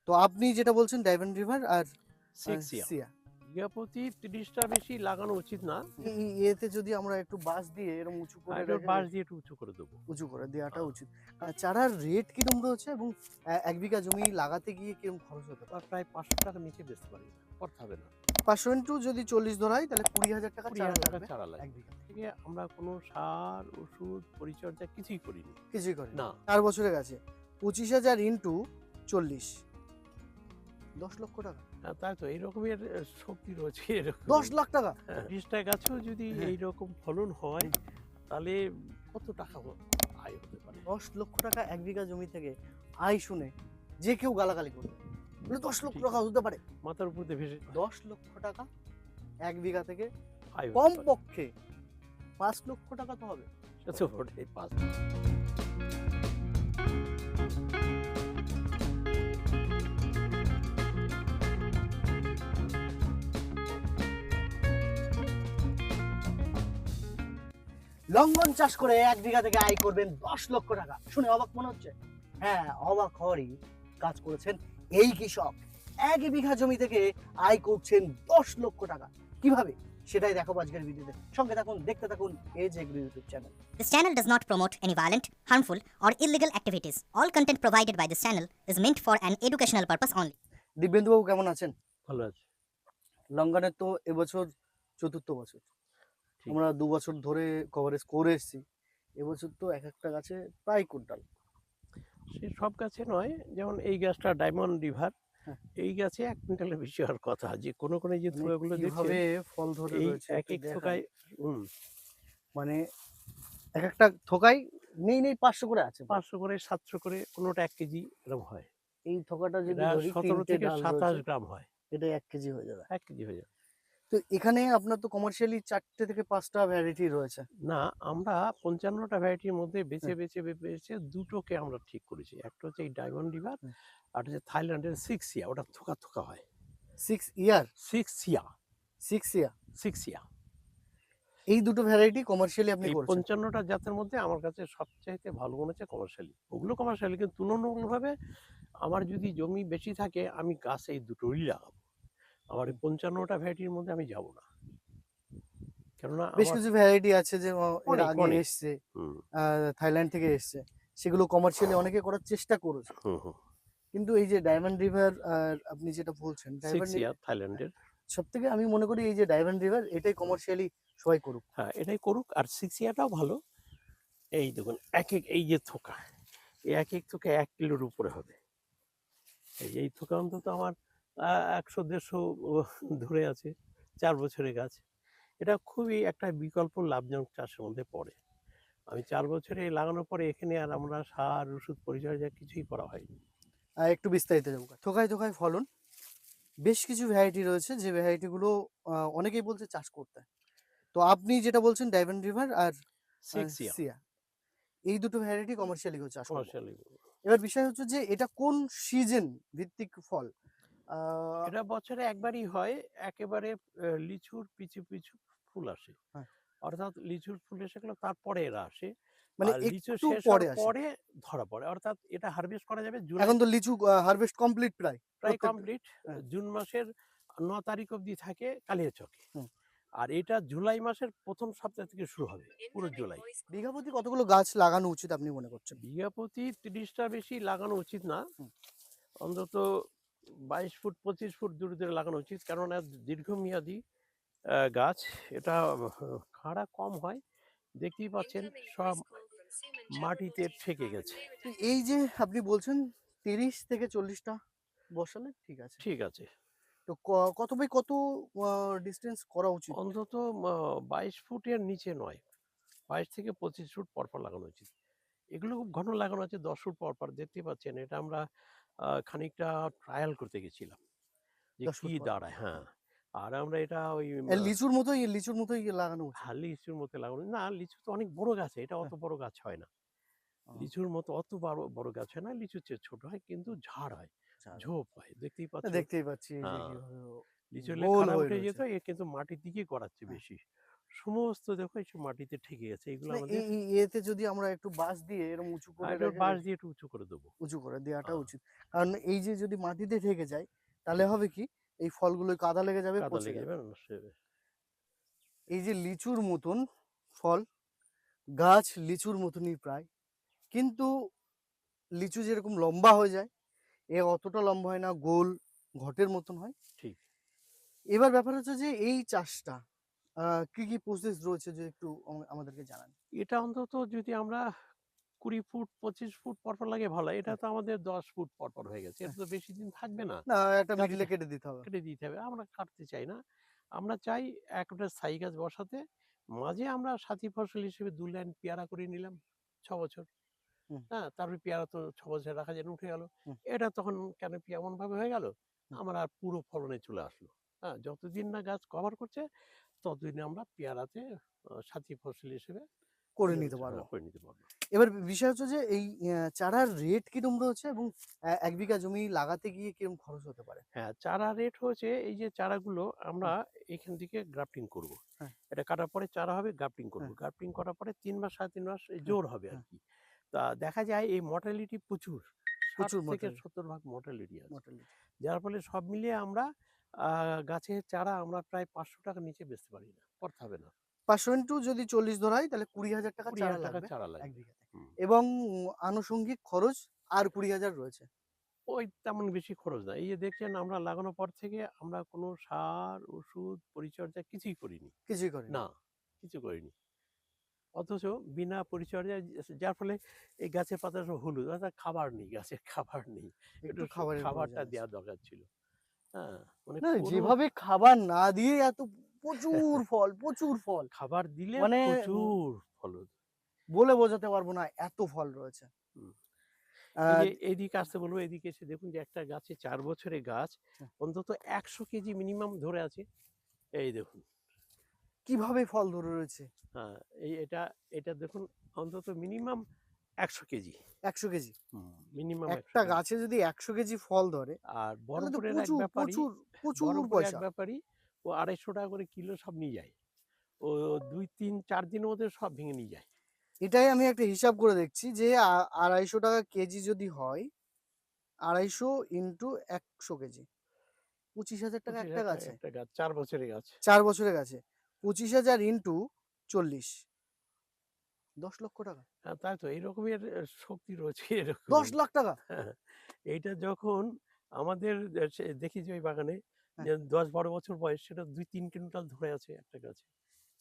তো আপনি যেটা বলছেন ডায়মন্ড রিভার আর সিক্সিয়া সিয়া, বিঘাপতি 30টা বেশি লাগানো উচিত না। এতে যদি আমরা একটু বাঁশ দিয়ে এরকম উঁচু করে এটা রেখে বাঁশ দিয়ে একটু উঁচু করে দেবো। উঁচু করে দেওয়াটা হ্যাঁ, উচিত। চারার রেট কিরম রয়েছে এবং ১ বিঘা জমি লাগাতে গিয়ে কিরম খরচ হতে পারে? প্রায় 500 টাকার নিচে বেচতে পারি না, করতে হবে না। ৫০০ ইন্টু যদি ৪০ ধরা হয় তাহলে ২০,০০০ টাকা 20,000 চারা টাকা লাগবে চারা ১ লাগবে। বিঘা। থেকে আমরা কোনো সার ওষুধ পরিচর্যা কিছুই করিনি। কিছুই করেন না। ৪ বছরের গাছে ২৫,০০০ ইন্টু ৪০ ১০ লক্ষ টাকা। তাই তো এইরকমের শক্তি রয়েছে এরকম। ১০ লাখ টাকা? 30টা গাছেও যদি হ্যাঁ। এইরকম ফলন হয় তাহলে কত টাকা আয় হতে পারে। ১০ লক্ষ টাকা ১ বিঘা জমি থেকে আয় শুনে যে কেউ গালাগালি করবে। বলে ১০ লক্ষ ঠিক টাকা হতে পারে। মাথার উপর দিয়ে ভেসে ১০ লক্ষ টাকা ১ বিঘা থেকে আয় হতে কম পারে। পক্ষে ৫ লক্ষ টাকা তো হবে। সে তো বটেই, লঙ্ঘন চাষ করে ১ বিঘা থেকে আয় করবেন ১০ লক্ষ টাকা। শুনে অবাক মনে হচ্ছে? হ্যাঁ, অবাক হওয়ারই কাজ করেছেন এই কৃষক। ১ বিঘা জমি থেকে আয় করছেন ১০ লক্ষ টাকা। কিভাবে? সেটাই দেখাবো আজকের ভিডিওতে। সঙ্গে থাকুন, দেখতে থাকুন as Agri YouTube channel. This channel does not promote any violent, harmful, or illegal activities. All content provided by this channel is meant for an educational purpose only. দিব্যেন্দুবাবু কেমন আছেন? ভালো আছে। লঙ্ঘনের তো এবছর ৪র্থ বছর। ঠিক। আমরা ২ বছর ধরে কভারেজ করে এসেছি। এবছর তো একটা গাছে প্রায় কুইন্টাল। সে সব গাছে নয়, যেমন এই গাছটা ডায়মন্ড রিভার, হ্যাঁ। এই গাছে ১ কুইন্টালের বেশি হওয়ার কথা। যে কোনো যে মানে থোকাগুলো কিভাবে দেখছেন, ফল ধরে এই রয়েছে এক একটু দেখান। থোকায় মানে একটা থোকায় নেই ৫০০ করে আছে। 500 করে 700 করে, কোনোটা 1 কেজি এরকম হয়। এই থোকাটা যদি এটা ধরি 17 তিনটে থেকে ডাল 27 রয়েছে, গ্রাম হয়। এটা ১ কেজি হয়ে যাবে। 1 কেজি হয়ে যাবে। তো এখানে আপনার তো কমার্শিয়ালি ৪টে থেকে ৫টা ভ্যারাইটি রয়েছে। না, আমরা 55টা ভ্যারাইটির মধ্যে হ্যাঁ। বেছে দুটোকে আমরা ঠিক করেছি। একটা হচ্ছে এই ডায়মন্ড রিভার, হুম। আর হচ্ছে থাইল্যান্ডের 6 সিয়া, ওটা থোকা হয়। 6 ইয়ার, 6 সিয়া, 6 ইয়া। 6 সিয়া। এই দুটো ভ্যারাইটি কমার্শিয়ালি আপনি এই করছেন। 55টা জাতের মধ্যে আমার কাছে সবচাইতে ভালো মনে হচ্ছে কমার্শিয়ালি। ওগুলো কমার্শিয়ালি, কিন্তু তুলনামূলকভাবে আমার যদি জমি বেশি থাকে আমি গাছ এই দুটোই লাগাবো। আমার এই 55টা ভ্যারাইটির মধ্যে আমি যাব না। কেননা বেশ আমার কিছু ভ্যারাইটি আছে যে এর অনেক, আগে অনেক। এসছে, হুম, থাইল্যান্ড থেকে এসছে। সেগুলো কমার্শিয়ালি অনেকে করার চেষ্টা করেছে। হুম, হুম। কিন্তু এই যে ডায়মন্ড রিভার আর আপনি যেটা বলছেন 6 ডায়মন্ড, সিয়া থাইল্যান্ডের। সবথেকে আমি মনে করি এই যে ডায়মন্ড রিভার এটাই কমার্শিয়ালি সবাই করুক। হ্যাঁ, এটাই করুক। আর 6 সিয়াটাও ভালো। এই দেখুন, এই যে থোকা, এই এক থোকা 1 কিলোর উপরে হবে। এই থোকা অন্তত আমার 100-150 ধরে আছে, 4 বছরের গাছ। এটা খুবই একটা বিকল্প লাভজনক চাষের মধ্যে পড়ে। আমি 4 বছরে লাগানোর পরে এখানে আর আমরা সার ওষুধ পরিচর্যা কিছুই করা হয়নি। একটু বিস্তারিত যাবো। থোকায় থোকায় ফলন। বেশ কিছু ভ্যারাইটি রয়েছে যে ভ্যারাইটি গুলো অনেকেই বলছে চাষ করতে। তো আপনি যেটা বলছেন ডায়মন্ড রিভার আর 6 সিয়া সিয়া, এই দুটো ভ্যারাইটি কমার্শিয়ালি চাষ করব। কমার্শিয়ালি। এবার বিষয় হচ্ছে যে এটা কোন সিজন ভিত্তিক ফল? আ এটা বছরে একবারই হয়। একেবারে লিচুর পিছু ফুল আসে। হ্যাঁ, অর্থাৎ লিচুর ফুল এসে গেল, তারপরে এরা আসে। মানে আর লিচু একটু শেষ হওয়ার পরে আসে। পরে ধরা পড়ে। অর্থাৎ এটা হারভেস্ট করা যাবে জুলাই, এখন তো লিচু হারভেস্ট কমপ্লিট প্রায়। প্রায় প্রত্যেকটা। কমপ্লিট। হ্যাঁ, জুন মাসের ৯ তারিখ অবধি থাকে কালিয়াচকে। হুম। আর এটা জুলাই মাসের ১ম সপ্তাহ থেকে শুরু হবে, পুরো জুলাই। বিঘা প্রতি কতগুলো গাছ লাগানো উচিত আপনি মনে করছেন? বিঘা প্রতি ৩০টা বেশি লাগানো উচিত না। হুম। অন্তত ২২ ফুট ২৫ ফুট দূরে লাগানো উচিত। কেননা দীর্ঘমেয়াদী গাছ। এটা খাড়া কম হয়। দেখতেই পাচ্ছেন সব মাটিতে ঠেকে গেছে। তো এই যে আপনি বলছেন ৩০ থেকে ৪০ টা বসালে ঠিক আছে। ঠিক আছে। তো কত বাই কত ডিসটেন্স করা উচিত? অন্তত ২২ ফুটের নিচে নয়। ২২ থেকে ২৫ ফুট পরপর লাগানো উচিত। এগুলো খুব ঘন লাগানো আছে ১০ ফুট পরপর। দেখতেই পাচ্ছেন এটা আমরা খানিকটা ট্রায়াল করতে গেছিলাম যে ১০ কি ফুট পর। দাঁড়ায়। হ্যাঁ। আর আমরা এটা ওই লিচুর মতোই লাগানো উচিত। লিচুর মতো লাগানো না, লিচু তো অনেক বড় গাছ। এটা অত হ্যাঁ। বড় গাছ হয় না। ও, লিচুর মতো অত বড় গাছ হয় না। লিচুর চেয়ে ছোট হয়, কিন্তু ঝাড় হয়, আচ্ছা। ঝোপ হয়। দেখতেই পাচ্ছ। দেখতেই পাচ্ছি এই যে হ্যাঁ, কিভাবে লিচু হলে গোল খাড়া হয়ে উঠে রয়েছে। যেত, এ কিন্তু মাটির দিকে গড়াচ্ছে হ্যাঁ। বেশি। সমস্ত দেখো এইসব মাটিতে ঠেকে গেছে, এগুলো না, আমাদের এতে যদি আমরা একটু বাঁশ দিয়ে এরকম উঁচু করে এটা রেখে বাঁশ দিই, দিয়ে একটু উঁচু করে দেবো। উঁচু করে দেওয়াটা হ্যাঁ, উচিত। কারণ এই যে যদি মাটিতে ঠেকে যায় তাহলে হবে কি, এই ফলগুলো কাদা লেগে যাবে, কাদা পচে লেগে যাবে। যাবে, নষ্ট হয়ে যাবে। এই যে লিচুর মতন ফল, গাছ লিচুর মতনই প্রায়, কিন্তু লিচু যেরকম লম্বা হয়ে যায়, এ অতটা লম্বা হয় না, গোল ঘটের মতন হয়। ঠিক। এবার ব্যাপার হচ্ছে যে এই চাষটা কি কি প্রসেস রয়েছে যে একটু আমাদেরকে জানান। এটা অন্তত যদি আমরা 20 ফুট 25 ফুট পরপর লাগে ভালো, এটা হুম, তো আমাদের 10 ফুট পরপর হয়ে গেছে, এটা হ্যাঁ। তো বেশি দিন থাকবে না। না, একটা তাহলে মিডিলে কেটে দিতে হবে। কেটে দিতে হবে, আমরা কাটতে চাই না। আমরা চাই একটা স্থায়ী গাছ বসাতে, মাঝে আমরা সাথী ফসল হিসেবে 2 লাইন পেয়ারা করে নিলাম 6 বছর। হুম, হ্যাঁ, তারপরে পেয়ারা তো 6 বছর রাখা যায় না, উঠে গেল। হুম, এটা তখন ক্যানোপি এমন ভাবে হয়ে গেল, হুম। আমার আর পুরো ফলনে চলে আসলো। হ্যাঁ, যতদিন না গাছ কভার করছে ততদিন আমরা পেয়ারাতে সাথী ফসল হিসেবে করে নিতে হ্যাঁ, পারবো। করে নিতে পারবো। এবার বিষয় হচ্ছে যে এই চারার রেট কিরম রয়েছে এবং 1 বিঘা জমি লাগাতে গিয়ে কিরম খরচ হতে পারে? হ্যাঁ, চারা রেট হয়েছে, এই যে চারাগুলো আমরা হুম, এখান থেকে গ্রাফটিং করব। হ্যাঁ, এটা কাটার পরে চারা হবে, গ্রাফটিং করব। হ্যাঁ, গ্রাফটিং করার পরে ৩ মাস ৩.৫ মাস হ্যাঁ, জোর হবে হ্যাঁ। আরকি। তা দেখা যায় এই মর্টালিটি প্রচুর। ৬০ প্রচুর থেকে মর্টালিটি। ৭০ ভাগ মর্টালিটি আছে। মর্টালিটি। যার ফলে সব মিলিয়ে আমরা গাছের চারা আমরা প্রায় ৳৫০০ নিচে বেচতে পারি না। করতে হবে না। 500 ইন্টু যদি ৪০ ধরা হয় তাহলে 20,000 টাকা চারা ৳২০,০০০ লাগবে চারা ১ লাগবে। বিঘাতে। হুম। এবং আনুষঙ্গিক খরচ আর 20,000 রয়েছে। ওই তেমন বেশি খরচ না। এই যে দেখছেন আমরা লাগানোর পর থেকে আমরা কোনো সার, ওষুধ, পরিচর্যা কিছুই করিনি। কিছুই করেনি। না, কিছু করিনি। অথচ বিনা পরিচর্যায় যার ফলে এই গাছের পাতা সব হলুদ, অর্থাৎ খাবার নেই, গাছের খাবার নেই। একটু একটু খাবারের প্রয়োজন খাবারটা আছে। দেওয়া দরকার ছিল। হ্যাঁ, মানে না, কোনো যেভাবে খাবার না দিয়ে এত প্রচুর ফল, প্রচুর ফল। খাবার দিলে মানে প্রচুর ফলন। বলে বোঝাতে পারবো না এত ফল রয়েছে। হুম। আ এই যে এদিকে আসতে বলবো, এদিকে এসে দেখুন যে একটা গাছে ৪ বছরের গাছ অন্তত ১০০ কেজি মিনিমাম ধরে আছে। এই দেখুন। কিভাবে ফল ধরে রয়েছে? হ্যাঁ, এটা এটা দেখুন অন্তত মিনিমাম ১০০ কেজি। ১০০ কেজি। মিনিমাম ১০০ একটা কেজি। গাছে যদি ১০০ কেজি ফল ধরে আর তাহলে তো বহরমপুরের এক প্রচুর, ব্যাপারী প্রচুর, প্রচুর বহরমপুরের এক পয়সা। ব্যাপারী ও ৳২৫০ করে কিলো সব নিয়ে যায়। ও ২, ৩, ৪ দিনের মধ্যে সব ভেঙে নিয়ে যায়। এটাই আমি একটা হিসাব করে দেখছি যে ৳২৫০ কেজি যদি হয়, ২৫০ ইন্টু ১০০ কেজি। ৳২৫,০০০ একটা ৳২৫,০০০ গাছে। একটা গাছ, ৪ বছরের গাছ। ৪ বছরের গাছে। ২৫,০০০ ইন্টু ৪০, ৳১০,০০,০০০। হ্যাঁ, তাই তো এইরকমের শক্তি রয়েছে এরকমই। ৳১০,০০,০০০। হ্যাঁ, এইটা যখন আমাদের দেখি যে ওই বাগানে হ্যাঁ, যে ১০-১২ বছর বয়স, সেটা ২-৩ কুইন্টাল ধরে আছে একটা গাছে।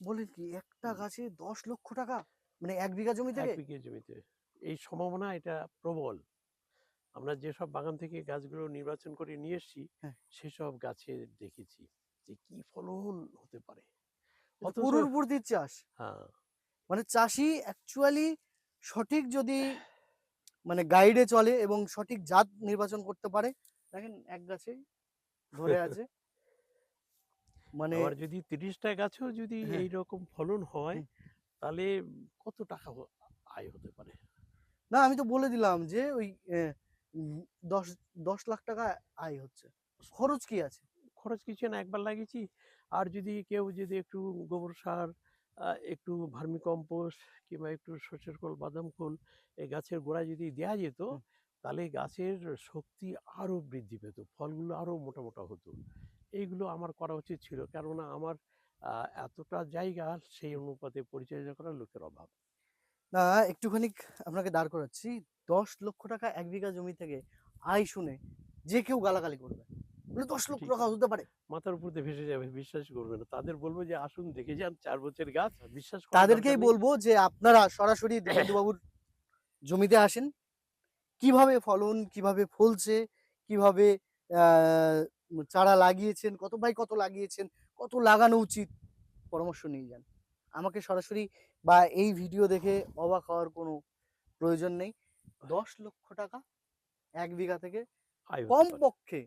বলেন কি একটা হুম, গাছে ৳১০,০০,০০০? মানে ১ বিঘা জমি ১ থেকে? বিঘে জমিতে। এই সম্ভাবনা এটা প্রবল। আমরা যেসব বাগান থেকে গাছগুলো নির্বাচন করে নিয়ে এসেছি, হ্যাঁ, সেসব গাছে দেখেছি যে কি ফলন হতে পারে। এটা তো অথচ গরুর বুদ্ধির চাষ। হ্যাঁ, মানে চাষি অ্যাকচুয়ালি সঠিক যদি মানে গাইডে চলে এবং সঠিক জাত নির্বাচন করতে পারে, দেখেন এক গাছে ধরে আছে। মানে আবার যদি ৩০টা গাছেও যদি হ্যাঁ, এইরকম ফলন হয়, হুম। তাহলে কত টাকা আয় হতে পারে। না, আমি তো বলে দিলাম যে ওই উম ১০ ৳১০,০০,০০০ আয় হচ্ছে। খরচ কি আছে? খরচ কিছু না, একবার লাগিয়েছি। আর যদি কেউ যদি একটু গোবর সার, একটু ভার্মি কম্পোস্ট কিংবা একটু সরষের খোল, বাদাম খোল এই গাছের গোড়ায় যদি দেয়া যেত, হুম। তাহলে গাছের শক্তি আরো বৃদ্ধি পেত, ফলগুলো আরো মোটা মোটা হতো। এইগুলো আমার করা উচিত ছিল, কেননা আমার এতটা জায়গা, সেই অনুপাতে পরিচর্যা করার লোকের অভাব। না, একটুখানিক আপনাকে দাঁড় করাচ্ছি। ৳১০,০০,০০০ ১ বিঘা জমি থেকে আয় শুনে যে কেউ গালাগালি করবে। বলে ৳১০,০০,০০০ ঠিক আছে, হতে পারে? মাথার উপর দিয়ে ভেসে যাবে, বিশ্বাস করবে না। তাদের বলবো যে আসুন দেখে যান ৪ বছরের গাছ, বিশ্বাস করার দরকার তাদেরকেই নেই। বলবো যে আপনারা সরাসরি দেবেন্দুবাবুর জমিতে আসেন। কিভাবে ফলন, কিভাবে ফলছে, কিভাবে আ চারা লাগিয়েছেন, কত বাই কত লাগিয়েছেন, কত লাগানো উচিত পরামর্শ নিয়ে যান। আমাকে সরাসরি বা এই ভিডিও দেখে অবাক হওয়ার কোনো প্রয়োজন নেই। ৳১০,০০,০০০ ১ বিঘা থেকে আয় হতে পারে। কমপক্ষে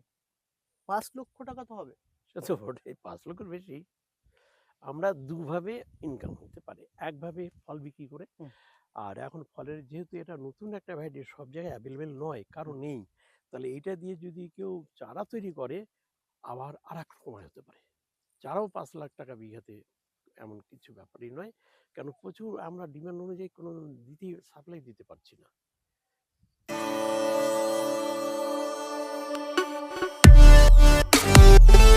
৳৫,০০,০০০ তো হবে। সে তো বটেই, ৫ লক্ষের বেশি। আমরা দুভাবে ইনকাম হতে পারে। একভাবে ফল বিক্রি করে, হুম, আর এখন ফলের যেহেতু এটা নতুন একটা ভ্যারাইটি, সব জায়গায় অ্যাভেলেবেল নয়, কারো হুম। নেই। তাহলে এটা দিয়ে যদি কেউ চারা তৈরি করে, আবার আরেক রকম আয় হতে পারে। চারাও ৳৫,০০,০০০ বিঘাতে এমন কিছু ব্যাপারই নয়, কেন প্রচুর আমরা ডিমান্ড অনুযায়ী কোনো সাপ্লাই দিতে পারছি না।